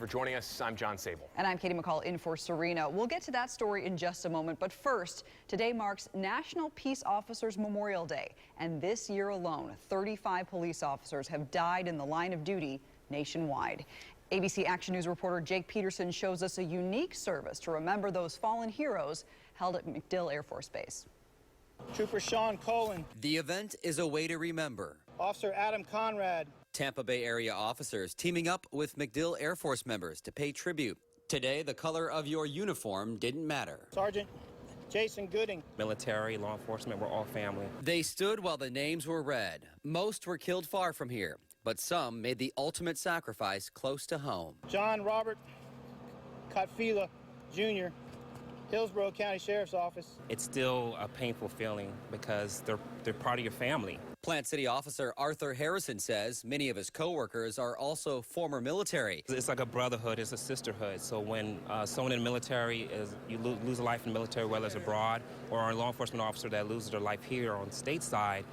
For joining us, I'm John Sable. And I'm Katie McCall in for Serena. We'll get to that story in just a moment. But first, today marks National Peace Officers Memorial Day. And this year alone, 35 police officers have died in the line of duty nationwide. ABC Action News reporter Jake Peterson shows us a unique service to remember those fallen heroes held at MacDill Air Force Base. Trooper Sean Colin. The event is a way to remember. Officer Adam Conrad. Tampa Bay area officers teaming up with MacDill Air Force members to pay tribute. Today, the color of your uniform didn't matter. Sergeant Jason Gooding. Military, law enforcement, we're all family. They stood while the names were read. Most were killed far from here, but some made the ultimate sacrifice close to home. John Robert Cotfila Jr., Hillsborough County Sheriff's Office. It's still a painful feeling because they're part of your family. Plant City Officer Arthur Harrison says many of his coworkers are also former military. It's like a brotherhood, it's a sisterhood. So when someone in the military, you lose a life in the military, whether it's abroad, or a law enforcement officer that loses their life here on stateside,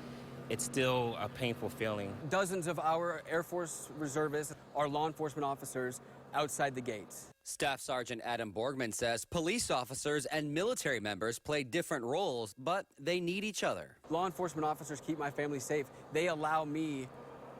it's still a painful feeling. Dozens of our Air Force reservists are law enforcement officers outside the gates. Staff Sergeant Adam Borgman says police officers and military members play different roles, but they need each other. Law enforcement officers keep my family safe. They allow me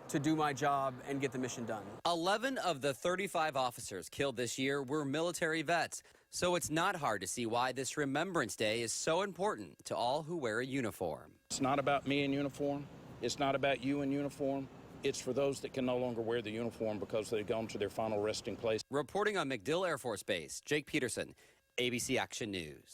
to do my job and get the mission done. 11 of the 35 officers killed this year were military vets, so it's not hard to see why this Remembrance Day is so important to all who wear a uniform. It's not about me in uniform. It's not about you in uniform. It's for those that can no longer wear the uniform because they've gone to their final resting place. Reporting on MacDill Air Force Base, Jake Peterson, ABC Action News.